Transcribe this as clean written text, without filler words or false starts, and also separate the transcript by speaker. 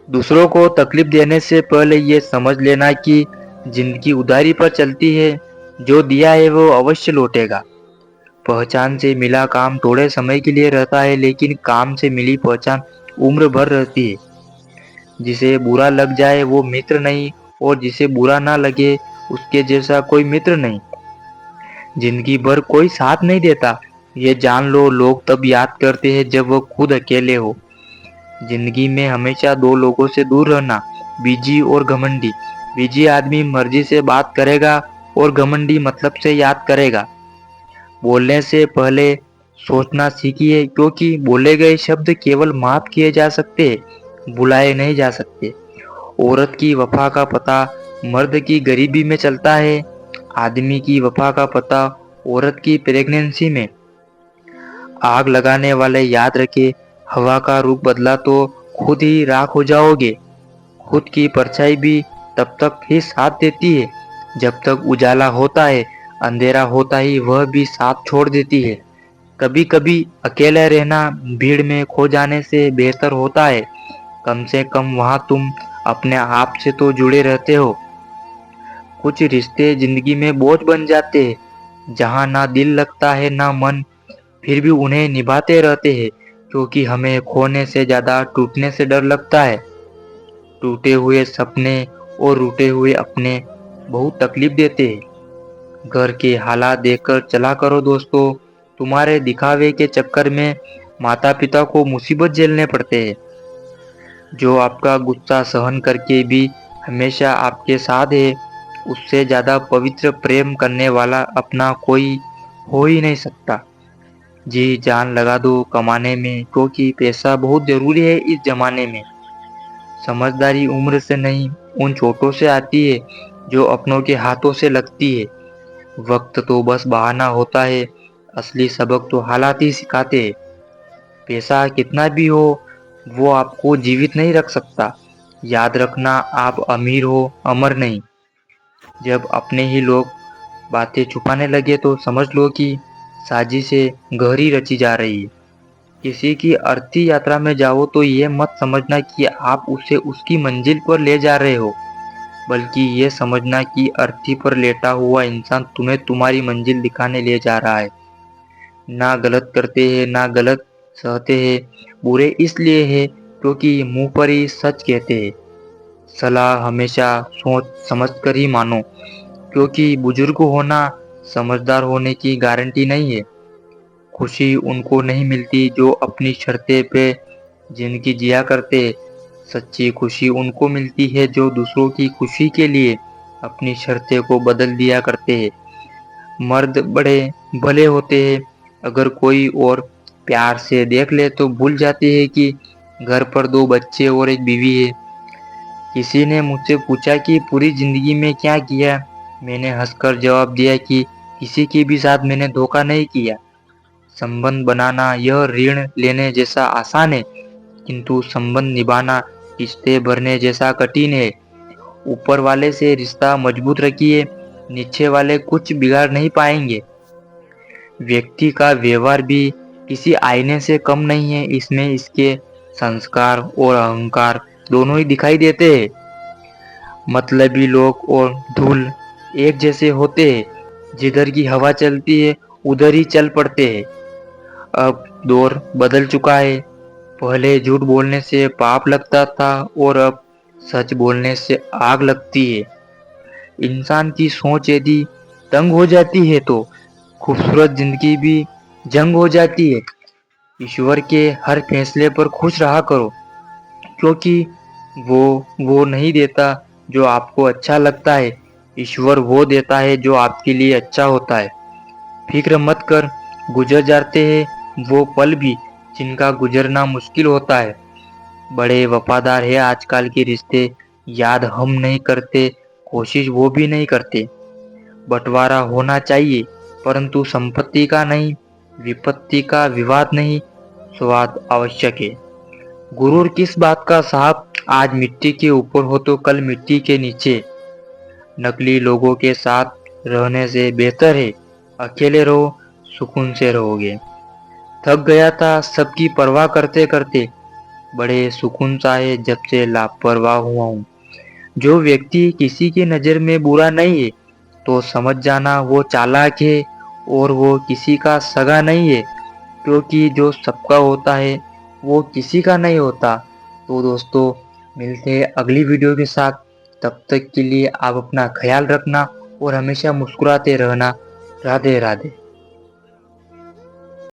Speaker 1: दूसरों को तकलीफ देने से पहले ये समझ लेना कि जिंदगी उधारी पर चलती है। जो दिया है वो अवश्य लौटेगा। पहचान से मिला काम थोड़े समय के लिए रहता है, लेकिन काम से मिली पहचान उम्र भर रहती है। जिसे बुरा लग जाए वो मित्र नहीं, और जिसे बुरा ना लगे उसके जैसा कोई मित्र नहीं। जिंदगी भर कोई साथ नहीं देता, ये जान लो। लोग तब याद करते हैं जब वो खुद अकेले हो। जिंदगी में हमेशा दो लोगों से दूर रहना, बीजी और घमंडी। बीजी आदमी मर्जी से बात करेगा और घमंडी मतलब से याद करेगा। बोलने से पहले सोचना सीखिए, क्योंकि बोले गए शब्द केवल माफ किए जा सकते हैं, बुलाए नहीं जा सकते। औरत की वफा का पता मर्द की गरीबी में चलता है। आदमी की वफा का पता औरत की प्रेगनेंसी में। आग लगाने वाले याद रखे, हवा का रुख बदला तो खुद ही राख हो जाओगे। खुद की परछाई भी तब तक ही साथ देती है जब तक उजाला होता है। अंधेरा होता ही वह भी साथ छोड़ देती है। कभी कभी अकेले रहना भीड़ में खो जाने से बेहतर होता है। कम से कम वहां तुम अपने आप से तो जुड़े रहते हो। कुछ रिश्ते जिंदगी में बोझ बन जाते हैं, जहां ना दिल लगता है ना मन, फिर भी उन्हें निभाते रहते हैं, क्योंकि हमें खोने से ज्यादा टूटने से डर लगता है। टूटे हुए सपने और रूठे हुए अपने बहुत तकलीफ देते हैं। घर के हालात देखकर चला करो दोस्तों। तुम्हारे दिखावे के चक्कर में माता पिता को मुसीबत झेलने पड़ते हैं। जो आपका गुस्सा सहन करके भी हमेशा आपके साथ है, उससे ज्यादा पवित्र प्रेम करने वाला अपना कोई हो ही नहीं सकता। जी जान लगा दो कमाने में, क्योंकि पैसा बहुत जरूरी है इस जमाने में। समझदारी उम्र से नहीं, उन चोटों से आती है जो अपनों के हाथों से लगती है। वक्त तो बस बहाना होता है, असली सबक तो हालात ही सिखाते हैं। पैसा कितना भी हो, वो आपको जीवित नहीं रख सकता। याद रखना, आप अमीर हो, अमर नहीं। जब अपने ही लोग बातें छुपाने लगे तो समझ लो कि साजिशें गहरी रची जा रही है। किसी की अर्थी यात्रा में जाओ तो ये मत समझना कि आप उसे उसकी मंजिल पर ले जा रहे हो, बल्कि ये समझना कि अर्थी पर लेटा हुआ इंसान तुम्हें तुम्हारी मंजिल दिखाने ले जा रहा है। ना गलत करते हैं ना गलत सहते हैं। बुरे इसलिए है क्योंकि मुंह पर ही सच कहते हैं। सलाह हमेशा सोच समझ कर ही मानो, क्योंकि बुजुर्ग होना समझदार होने की गारंटी नहीं है। खुशी उनको नहीं मिलती जो अपनी शर्तें पे जिंदगी जिया करते। सच्ची खुशी उनको मिलती है जो दूसरों की खुशी के लिए अपनी शर्तें को बदल दिया करते हैं। मर्द बड़े भले होते हैं, अगर कोई और प्यार से देख ले तो भूल जाते हैं कि घर पर दो बच्चे और एक बीवी है। किसी ने मुझसे पूछा कि पूरी जिंदगी में क्या किया। मैंने हंसकर जवाब दिया कि किसी के भी साथ मैंने धोखा नहीं किया। संबंध बनाना यह ऋण लेने जैसा आसान है, किंतु संबंध निभाना किस्तें भरने जैसा कठिन है। ऊपर वाले से रिश्ता मजबूत रखिए, नीचे वाले कुछ बिगाड़ नहीं पाएंगे। व्यक्ति का व्यवहार भी किसी आईने से कम नहीं है, इसमें इसके संस्कार और अहंकार दोनों ही दिखाई देते हैं। मतलबी लोग और धूल एक जैसे होते हैं, जिधर की हवा चलती है उधर ही चल पड़ते हैं। अब दौर बदल चुका है। पहले झूठ बोलने से पाप लगता था और अब सच बोलने से आग लगती है। इंसान की सोच यदि तंग हो जाती है तो खूबसूरत जिंदगी भी जंग हो जाती है। ईश्वर के हर फैसले पर खुश रहा करो, क्योंकि वो नहीं देता जो आपको अच्छा लगता है। ईश्वर वो देता है जो आपके लिए अच्छा होता है। फिक्र मत कर, गुजर जाते हैं वो पल भी जिनका गुजरना मुश्किल होता है। बड़े वफादार है आजकल के रिश्ते, याद हम नहीं करते, कोशिश वो भी नहीं करते। बंटवारा होना चाहिए, परंतु संपत्ति का नहीं, विपत्ति का विवाद नहीं, स्वाद आवश्यक है। गुरूर किस बात का साहब, आज मिट्टी के ऊपर हो तो कल मिट्टी के नीचे। नकली लोगों के साथ रहने से बेहतर है अकेले रहो, सुकून से रहोगे। थक गया था सबकी परवाह करते करते, बड़े सुकून सा है जब से लापरवाह हुआ हूँ। जो व्यक्ति किसी की नज़र में बुरा नहीं है तो समझ जाना वो चालाक है, और वो किसी का सगा नहीं है, क्योंकि जो सबका होता है वो किसी का नहीं होता। तो दोस्तों, मिलते हैं अगली वीडियो के साथ। तब तक के लिए आप अपना ख्याल रखना और हमेशा मुस्कुराते रहना। राधे राधे।